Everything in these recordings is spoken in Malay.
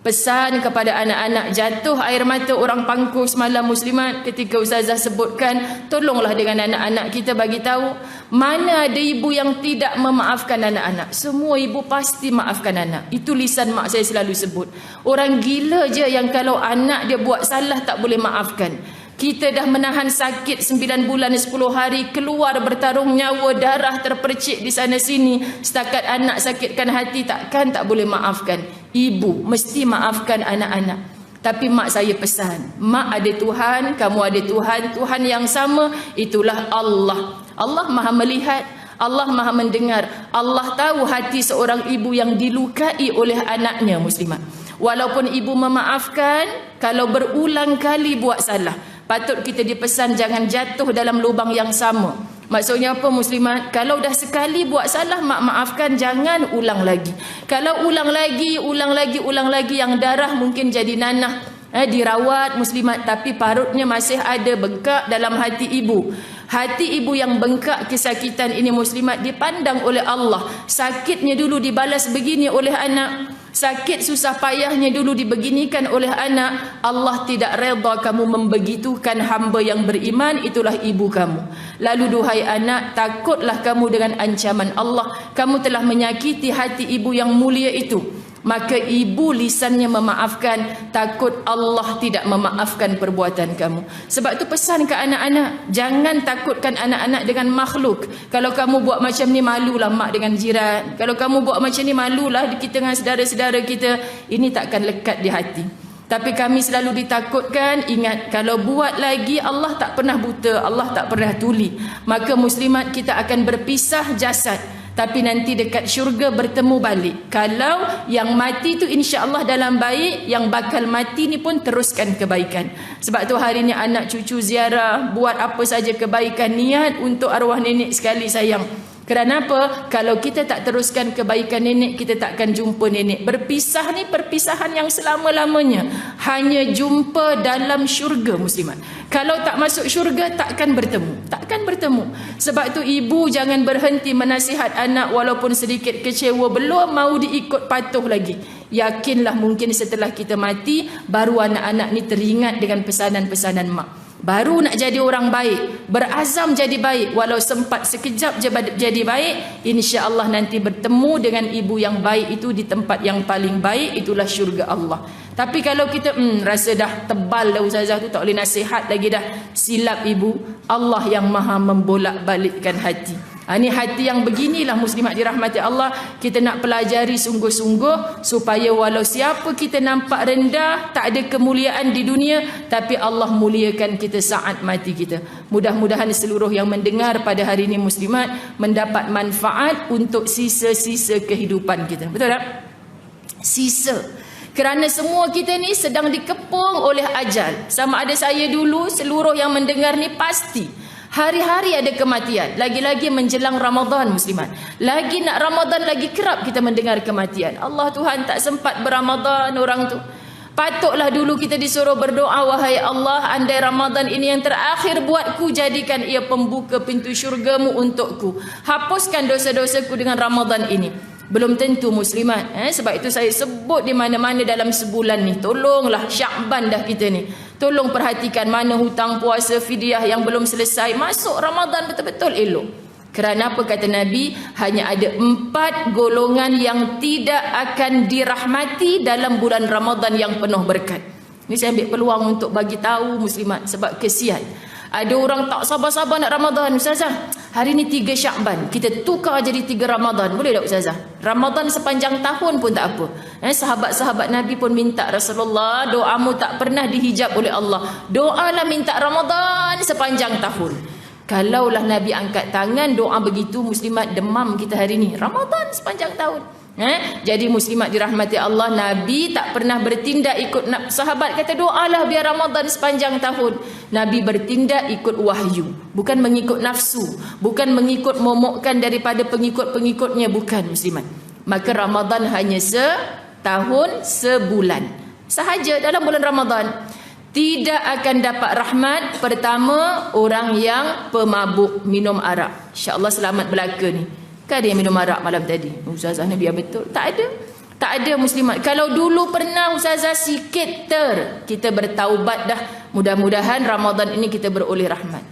Pesan kepada anak-anak, jatuh air mata orang pangku semalam muslimat ketika ustazah sebutkan, tolonglah dengan anak-anak kita bagi tahu mana ada ibu yang tidak memaafkan anak-anak. Semua ibu pasti maafkan anak. Itu lisan mak saya selalu sebut. Orang gila je yang kalau anak dia buat salah tak boleh maafkan. Kita dah menahan sakit 9 bulan 10 hari, keluar bertarung nyawa, darah terpercik di sana sini. Setakat anak sakitkan hati, takkan tak boleh maafkan. Ibu mesti maafkan anak-anak. Tapi mak saya pesan, mak ada Tuhan, kamu ada Tuhan, Tuhan yang sama, itulah Allah. Allah maha melihat, Allah maha mendengar. Allah tahu hati seorang ibu yang dilukai oleh anaknya muslimat. Walaupun ibu memaafkan, kalau berulang kali buat salah, patut kita dipesan jangan jatuh dalam lubang yang sama. Maksudnya apa muslimat? Kalau dah sekali buat salah, mak maafkan, jangan ulang lagi. Kalau ulang lagi yang darah mungkin jadi nanah, dirawat muslimat, tapi parutnya masih ada bengkak dalam hati ibu. Hati ibu yang bengkak kesakitan ini muslimat dipandang oleh Allah. Sakitnya dulu dibalas begini oleh anak. Sakit susah payahnya dulu dibeginikan oleh anak. Allah tidak redha kamu membegitukan hamba yang beriman, itulah ibu kamu. Lalu duhai anak, takutlah kamu dengan ancaman Allah. Kamu telah menyakiti hati ibu yang mulia itu. Maka ibu lisannya memaafkan, takut Allah tidak memaafkan perbuatan kamu. Sebab tu pesan ke anak-anak, jangan takutkan anak-anak dengan makhluk. Kalau kamu buat macam ni, malulah mak dengan jiran. Kalau kamu buat macam ni, malulah kita dengan saudara-saudara kita. Ini takkan lekat di hati. Tapi kami selalu ditakutkan, ingat kalau buat lagi Allah tak pernah buta, Allah tak pernah tuli. Maka muslimat kita akan berpisah jasad, tapi nanti dekat syurga bertemu balik. Kalau yang mati tu insya-Allah dalam baik, yang bakal mati ni pun teruskan kebaikan. Sebab tu hari ni anak cucu ziarah, buat apa saja kebaikan, niat untuk arwah nenek sekali sayang. Kerana apa? Kalau kita tak teruskan kebaikan nenek, kita takkan jumpa nenek. Berpisah ni perpisahan yang selama-lamanya. Hanya jumpa dalam syurga muslimat. Kalau tak masuk syurga, takkan bertemu. Takkan bertemu. Sebab tu ibu jangan berhenti menasihat anak walaupun sedikit kecewa, belum mau diikut patuh lagi. Yakinlah mungkin setelah kita mati, baru anak-anak ni teringat dengan pesanan-pesanan mak. Baru nak jadi orang baik, berazam jadi baik, walau sempat sekejap je jadi baik, insya-Allah nanti bertemu dengan ibu yang baik itu di tempat yang paling baik, itulah syurga Allah. Tapi kalau kita rasa dah tebal dah ustazah tu, tak boleh nasihat lagi dah, silap ibu. Allah yang maha membolak-balikkan hati. Ini hati yang beginilah muslimat dirahmati Allah. Kita nak pelajari sungguh-sungguh supaya walau siapa kita nampak rendah, tak ada kemuliaan di dunia, tapi Allah muliakan kita saat mati kita. Mudah-mudahan seluruh yang mendengar pada hari ini muslimat mendapat manfaat untuk sisa-sisa kehidupan kita. Betul tak? Sisa. Kerana semua kita ni sedang dikepung oleh ajal. Sama ada saya dulu, seluruh yang mendengar ni pasti hari-hari ada kematian. Lagi-lagi menjelang Ramadan muslimat. Lagi nak Ramadan, lagi kerap kita mendengar kematian. Allah Tuhan tak sempat berramadan orang tu. Patutlah dulu kita disuruh berdoa, wahai Allah, andai Ramadan ini yang terakhir buatku, jadikan ia pembuka pintu syurgamu untukku. Hapuskan dosa-dosaku dengan Ramadan ini. Belum tentu muslimat. Sebab itu saya sebut di mana-mana dalam sebulan ni. Tolonglah Syakban dah kita ni. Tolong perhatikan mana hutang puasa fidyah yang belum selesai. Masuk Ramadan betul-betul elok. Kerana apa kata Nabi? Hanya ada 4 golongan yang tidak akan dirahmati dalam bulan Ramadan yang penuh berkat. Ini saya ambil peluang untuk bagi tahu muslimat sebab kesian. Ada orang tak sabar-sabar nak Ramadan. Ustazah, hari ni 3 Syakban, kita tukar jadi 3 Ramadan. Boleh tak Ustazah? Ramadan sepanjang tahun pun tak apa. Sahabat-sahabat Nabi pun minta, Rasulullah, doamu tak pernah dihijab oleh Allah. Doalah minta Ramadan sepanjang tahun. Kalaulah Nabi angkat tangan doa begitu, muslimat demam kita hari ni. Ramadan sepanjang tahun. Jadi muslimat dirahmati Allah, Nabi tak pernah bertindak ikut sahabat kata doalah biar Ramadan sepanjang tahun. Nabi bertindak ikut wahyu, bukan mengikut nafsu, bukan mengikut momokkan daripada pengikut-pengikutnya, bukan muslimat. Maka Ramadan hanya setahun sebulan sahaja dalam bulan Ramadan. Tidak akan dapat rahmat. Pertama, orang yang pemabuk, minum arak. InsyaAllah selamat belaka ni. Kan ada yang minum arak malam tadi? Ustazah ni biar betul. Tak ada. Tak ada muslimat. Kalau dulu pernah Ustazah sikit kita bertaubat dah. Mudah-mudahan Ramadan ini kita beroleh rahmat.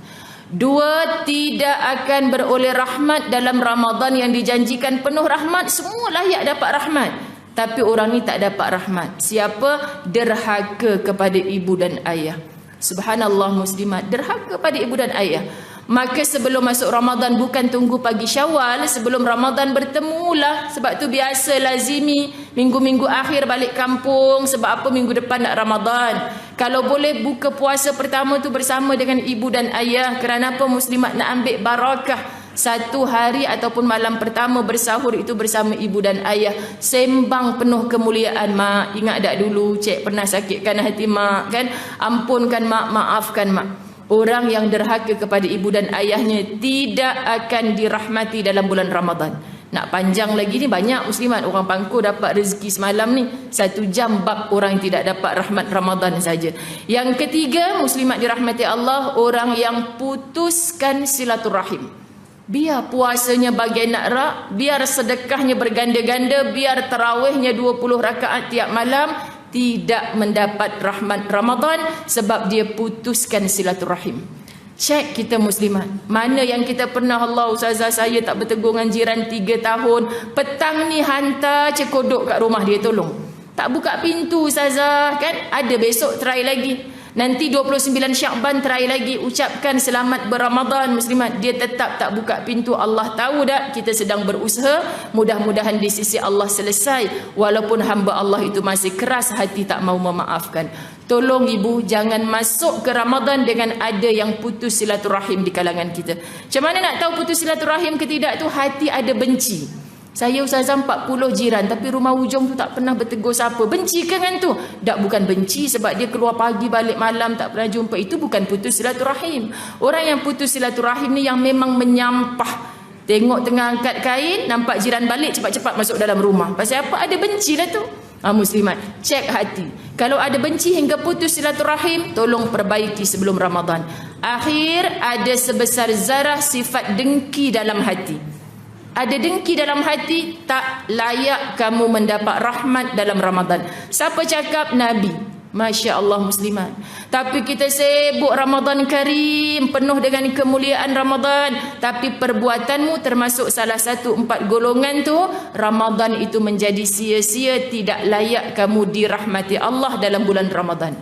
Dua, tidak akan beroleh rahmat dalam Ramadan yang dijanjikan penuh rahmat. Semua layak dapat rahmat. Tapi orang ni tak dapat rahmat. Siapa? Derhaka kepada ibu dan ayah. Subhanallah muslimat. Derhaka pada ibu dan ayah. Maka sebelum masuk Ramadan, bukan tunggu pagi Syawal, sebelum Ramadan bertemulah. Sebab tu biasa lazimi minggu-minggu akhir balik kampung. Sebab apa? Minggu depan nak Ramadan. Kalau boleh buka puasa pertama tu bersama dengan ibu dan ayah. Kerana apa? Muslimat nak ambil barakah. Satu hari ataupun malam pertama bersahur itu bersama ibu dan ayah. Sembang penuh kemuliaan. Mak, ingat tak dulu cik pernah sakitkan hati mak kan? Ampunkan mak, maafkan mak. Orang yang derhaka kepada ibu dan ayahnya tidak akan dirahmati dalam bulan Ramadan. Nak panjang lagi ni, banyak muslimat. Orang Pangku dapat rezeki semalam ni 1 jam bab orang yang tidak dapat rahmat Ramadan saja. Yang ketiga, muslimat dirahmati Allah, orang yang putuskan silaturahim. Biar puasanya bagi nak rak, biar sedekahnya berganda-ganda, biar tarawihnya 20 rakaat tiap malam, tidak mendapat rahmat Ramadan sebab dia putuskan silaturahim. Cek kita muslimat. Mana yang kita pernah, Allah Ustazah saya tak bertegur dengan jiran 3 tahun. Petang ni hantar cekodok kat rumah dia, tolong. Tak buka pintu Ustazah kan? Ada besok try lagi. Nanti 29 Syakban try lagi, ucapkan selamat berramadan muslimat. Dia tetap tak buka pintu. Allah tahu tak kita sedang berusaha. Mudah-mudahan di sisi Allah selesai. Walaupun hamba Allah itu masih keras hati tak mau memaafkan. Tolong ibu jangan masuk ke Ramadan dengan ada yang putus silaturahim di kalangan kita. Macam mana nak tahu putus silaturahim ke tidak tu? Hati ada benci. Saya Ustazah 40 jiran tapi rumah hujung tu tak pernah bertegur siapa. Benci ke dengan tu? Tak, bukan benci sebab dia keluar pagi balik malam tak pernah jumpa. Itu bukan putus silaturahim. Orang yang putus silaturahim ni yang memang menyampah. Tengok tengah angkat kain, nampak jiran balik, cepat-cepat masuk dalam rumah. Pasal apa? Ada benci lah tu. Muslimat, cek hati. Kalau ada benci hingga putus silaturahim, tolong perbaiki sebelum Ramadan. Akhir, ada sebesar zarah sifat dengki dalam hati. Ada dengki dalam hati, tak layak kamu mendapat rahmat dalam Ramadan. Siapa cakap? Nabi. Masya Allah muslimat. Tapi kita sibuk Ramadan Karim, penuh dengan kemuliaan Ramadan. Tapi perbuatanmu termasuk salah satu 4 golongan tu, Ramadan itu menjadi sia-sia, tidak layak kamu dirahmati Allah dalam bulan Ramadan.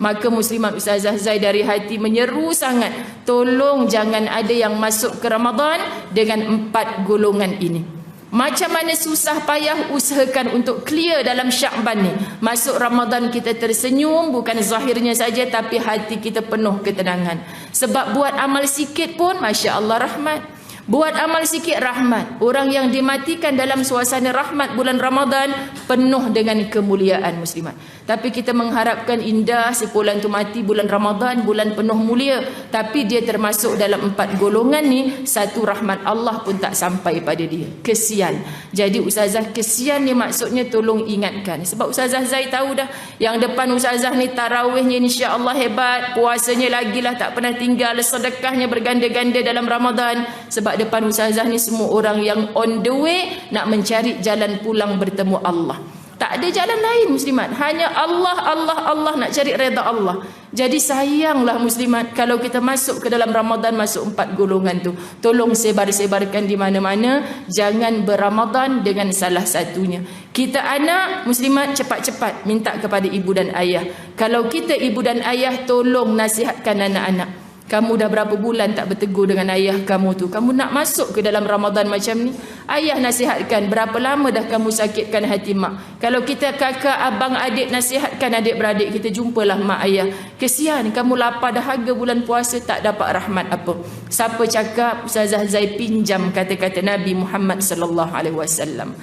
Maka muslimat Ustazah Zai dari hati menyeru sangat, tolong jangan ada yang masuk ke Ramadan dengan 4 golongan ini. Macam mana susah payah usahakan untuk clear dalam Syakban ni. Masuk Ramadan kita tersenyum, bukan zahirnya saja tapi hati kita penuh ketenangan. Sebab buat amal sikit pun Masya Allah rahmat. Buat amal sikit rahmat. Orang yang dimatikan dalam suasana rahmat bulan Ramadan penuh dengan kemuliaan muslimat. Tapi kita mengharapkan indah sebulan tu mati bulan Ramadan, bulan penuh mulia. Tapi dia termasuk dalam 4 golongan ni, satu rahmat Allah pun tak sampai pada dia. Kesian. Jadi Ustazah kesian ni maksudnya tolong ingatkan. Sebab Ustazah Zai tahu dah, yang depan Ustazah ni tarawihnya insya-Allah hebat, puasanya lagilah tak pernah tinggal, sedekahnya berganda-ganda dalam Ramadan. Sebab depan Ustazah ni semua orang yang on the way nak mencari jalan pulang bertemu Allah. Tak ada jalan lain muslimat. Hanya Allah, Allah, Allah, nak cari redha Allah. Jadi sayanglah muslimat kalau kita masuk ke dalam Ramadan masuk 4 golongan tu. Tolong sebar-sebarkan di mana-mana. Jangan berramadan dengan salah satunya. Kita anak muslimat cepat-cepat minta kepada ibu dan ayah. Kalau kita ibu dan ayah, tolong nasihatkan anak-anak. Kamu dah berapa bulan tak bertegur dengan ayah kamu tu. Kamu nak masuk ke dalam Ramadan macam ni. Ayah nasihatkan, berapa lama dah kamu sakitkan hati mak. Kalau kita kakak, abang, adik, nasihatkan adik-beradik kita, jumpalah mak ayah. Kesian kamu lapar dahaga bulan puasa tak dapat rahmat apa. Siapa cakap? Ustazah Zai pinjam kata-kata Nabi Muhammad sallallahu alaihi wasallam.